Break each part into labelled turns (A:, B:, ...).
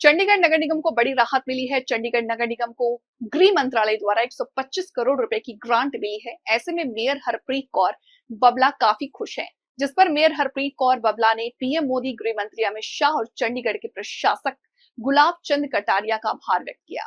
A: चंडीगढ़ नगर निगम को बड़ी राहत मिली है। चंडीगढ़ नगर निगम को गृह मंत्रालय द्वारा 125 करोड़ रुपए की ग्रांट मिली है। ऐसे में मेयर हरप्रीत कौर बबला काफी खुश हैं, जिस पर मेयर हरप्रीत कौर बबला ने पीएम मोदी, गृह मंत्री अमित शाह और चंडीगढ़ के प्रशासक गुलाब चंद कटारिया का आभार व्यक्त किया।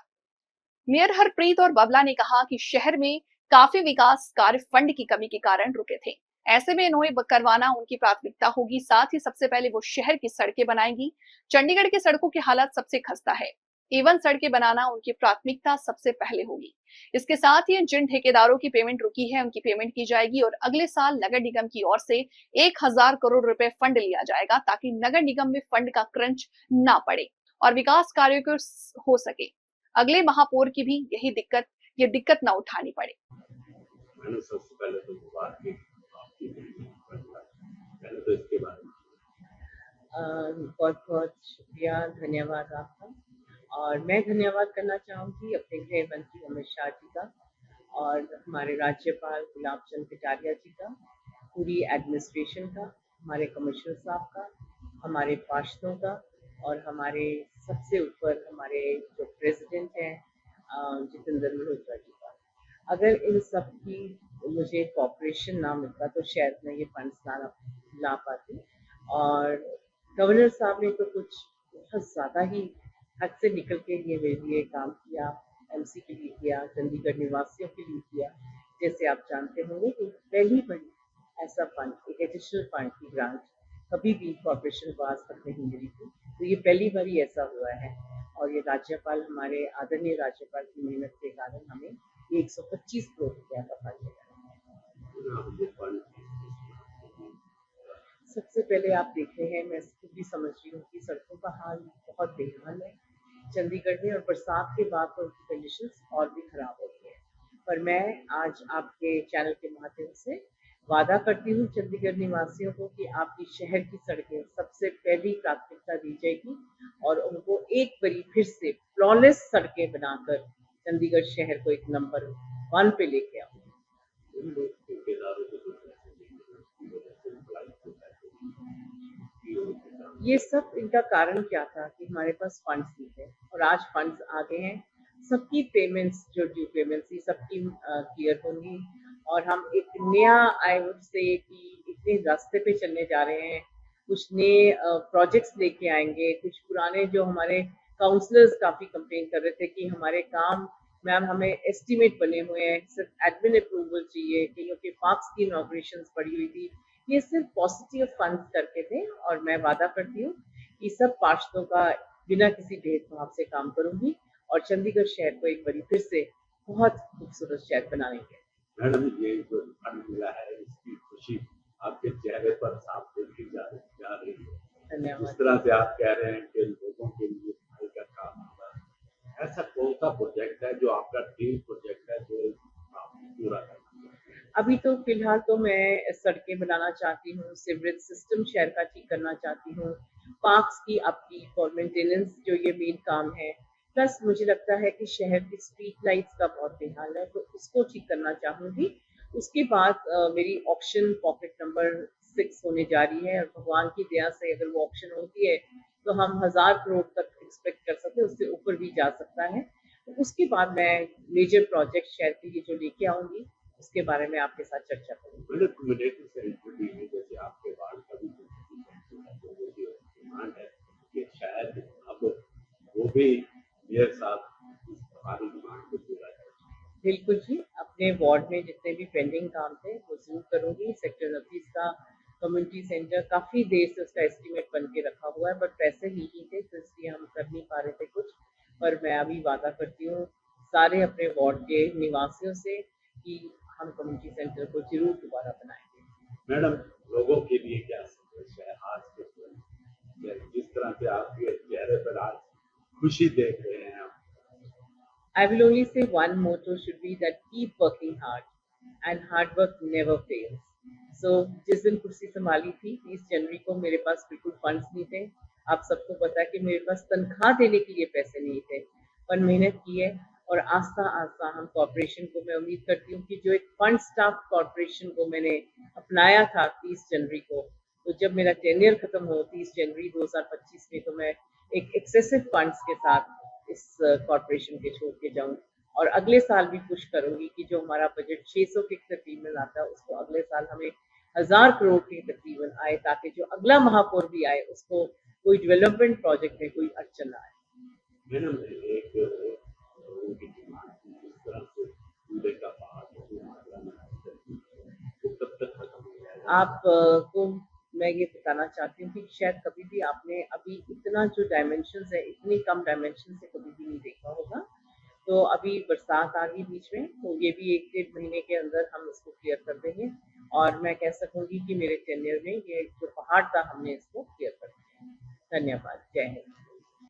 A: मेयर हरप्रीत और बबला ने कहा कि शहर में काफी विकास कार्य फंड की कमी के कारण रुके थे। ऐसे में इन्हें करवाना उनकी प्राथमिकता होगी। साथ ही सबसे पहले वो शहर की सड़कें बनाएंगी। चंडीगढ़ की सड़कों की हालत सबसे खस्ता है। एवं सड़कें बनाना उनकी प्राथमिकता सबसे पहले होगी। इसके साथ ही जिन ठेकेदारों की पेमेंट रुकी है उनकी पेमेंट की जाएगी और अगले साल नगर निगम की ओर से 1000 करोड़ रुपए फंड लिया जाएगा, ताकि नगर निगम में फंड का क्रंच ना पड़े और विकास कार्यों को हो सके। अगले महापौर की भी ये दिक्कत ना उठानी पड़े।
B: मैंने सबसे पहले तो बात की आपकी पहले तो इसके बारे में
C: बहुत बहुत शुक्रिया, धन्यवाद आपका। और मैं धन्यवाद करना चाहूँगी अपने गृह मंत्री अमित शाह जी का और हमारे राज्यपाल गुलाब चंद कटारिया जी का, पूरी एडमिनिस्ट्रेशन का, हमारे कमिश्नर साहब का, हमारे पार्षदों का और हमारे सबसे ऊपर हमारे जो प्रेसिडेंट हैं जितेंद्र मल्होत्रा जी का। अगर इन सब की मुझे कॉपरेशन ना मिलता तो शायद मैं ये फंड्स ला पाती। और गवर्नर साहब ने तो कुछ बहुत ज़्यादा ही हद से निकल के ये मेरे लिए काम किया, एमसी के लिए किया, चंडीगढ़ निवासियों के लिए किया। जैसे आप जानते होंगे कि पहली बड़ी ऐसा फंड, एक एडिशनल फंड की ग्रांट कभी भी कॉर्पोरेशन को आज तक नहीं मिली थी, तो ये पहली बार ही ऐसा हुआ है। और ये राज्यपाल, हमारे आदरणीय राज्यपाल की मेहनत के कारण हमें 125 करोड़ रुपया का फंड मिला। सबसे पहले आप देख रहे हैं, मैं खुद भी समझ रही हूँ कि सड़कों का हाल बहुत बेहाल है चंडीगढ़ में, और बरसात के बाद तो उनकी कंडीशंस और भी खराब होती है। पर मैं आज आपके चैनल के माध्यम से वादा करती हूँ चंडीगढ़ निवासियों को कि आपकी शहर की सड़कें सबसे पहली प्राथमिकता दी जाएगी और उनको एक बारी फिर से फ्लॉलेस सड़कें बनाकर चंडीगढ़ शहर को एक नंबर 1 पे लेके आऊंगी। ये सब इनका कारण क्या था कि हमारे पास फंड्स नहीं थे, और आज फंड्स आ गए हैं। सबकी पेमेंट्स, जो ड्यू पेमेंट्स थी, सबकी क्लियर होंगी और हम एक नया, आई वुड से कि इतने रास्ते पे चलने जा रहे हैं। कुछ नए प्रोजेक्ट्स लेके आएंगे। कुछ पुराने जो हमारे काउंसलर्स काफ़ी कंप्लेन कर रहे थे कि हमारे काम, मैम हमें एस्टिमेट बने हुए हैं, सिर्फ एडमिन अप्रूवल चाहिए, कईयों के पार्क्स की इनॉग्रेशंस पड़ी हुई थी। ये सिर्फ पॉजिटिव फंड्स करके थे और मैं वादा करती हूँ कि सब पार्षदों का बिना किसी भेदभाव से काम करूंगी और चंडीगढ़ शहर को एक बार फिर से बहुत खूबसूरत शहर बनाएंगे।
B: मैडम, ये जो फंड मिला है इसकी खुशी आपके चेहरे पर साफ देखी जा रही है।
C: धन्यवाद।
B: जिस तरह से आप कह रहे हैं कि लोगों के लिए भाई का काम होगा, ऐसा कौन सा प्रोजेक्ट है जो आपका ड्रीम प्रोजेक्ट है जो आप पूरा करना?
C: अभी तो फिलहाल तो मैं सड़कें बनाना चाहती हूँ, सीवरेज सिस्टम शहर का ठीक करना चाहती हूँ, पार्क्स की अपकीप और मेंटेनेंस, जो ये मेन काम है। प्लस मुझे लगता है कि शहर की स्ट्रीट लाइट्स का बहुत बेहाल है, तो उसको ठीक करना चाहूँगी। उसके बाद मेरी ऑक्शन पॉकेट नंबर 6 होने जा रही है और भगवान की दया से अगर वो ऑक्शन होती है तो हम 1000 करोड़ तक एक्सपेक्ट कर सकते हैं, उससे ऊपर भी जा सकता है। तो उसके बाद मैं मेजर प्रोजेक्ट शहर के लिए जो लेके आऊँगी उसके बारे में आपके साथ चर्चा करूंगी।
B: कम्युनिटी सेंसिटिविटी जैसे आपके वार्ड का भी डिमांड है कि शायद अब वो भी मेरे साथ हमारी डिमांड को पूरा करें।
C: बिल्कुल जी, अपने वार्ड में जितने भी पेंडिंग काम थे वो जरूर करूंगी। सेक्टर 29 का कम्युनिटी सेंटर काफ़ी देर से उसका एस्टीमेट बन के रखा हुआ है, बट पैसे ही नहीं थे तो इसलिए हम कर नहीं पा रहे थे कुछ। पर मैं अभी वादा करती हूँ सारे अपने वार्ड के निवासियों से कि हम कम्युनिटी सेंटर को जरूर दोबारा बनाएंगे।
B: मैडम, लोगों के लिए क्या संदेश है आज के समय, जिस तरह से आपके चेहरे पर आज खुशी देख रहे हैं आप?
C: I will only say one motto should be that keep working hard and hard work never fails. So जिस दिन कुर्सी संभाली थी 30 जनवरी को मेरे पास बिल्कुल फंड्स नहीं थे। आप सबको पता है कि मेरे पास तनख्वाह देने के लिए पैसे नहीं थे, पर मेहनत की है और आस्ता आस्ता हम कॉर्पोरेशन को, मैं उम्मीद करती हूँ कि जो एक फंड स्टाफ कॉर्पोरेशन को मैंने अपनाया था 30 जनवरी को, तो जब मेरा टेन्योर खत्म हो 30 जनवरी 2025 में, तो मैं एक एक्सेसिव फंड्स के साथ इस कॉरपोरेशन के छोड़ के जाऊं, और अगले साल भी पुश करूंगी कि जो हमारा बजट 600 के तकरीबन आता है, उसको अगले साल हमें 1000 करोड़ के तकरीबन आए, ताकि जो अगला महापौर भी आए उसको कोई डेवलपमेंट प्रोजेक्ट में कोई अड़चन ना आए।
B: मैडम, एक लोगों की डिमांड थी जिस तरह से कूड़े का पहाड़ जो आगरा में है, वो कब तक खत्म हो जाएगा?
C: आप को मैं ये बताना चाहती हूँ कि शायद कभी भी आपने अभी इतना जो डायमेंशंस है, इतनी कम डायमेंशन से कभी भी नहीं देखा होगा। तो अभी बरसात आ गई बीच में, तो ये भी 1-1.5 महीने के अंदर हम इसको क्लियर कर देंगे, और मैं कह सकूंगी कि मेरे टेन्योर में ये जो पहाड़ था हमने इसको क्लियर कर दिया। धन्यवाद। जय हिंद।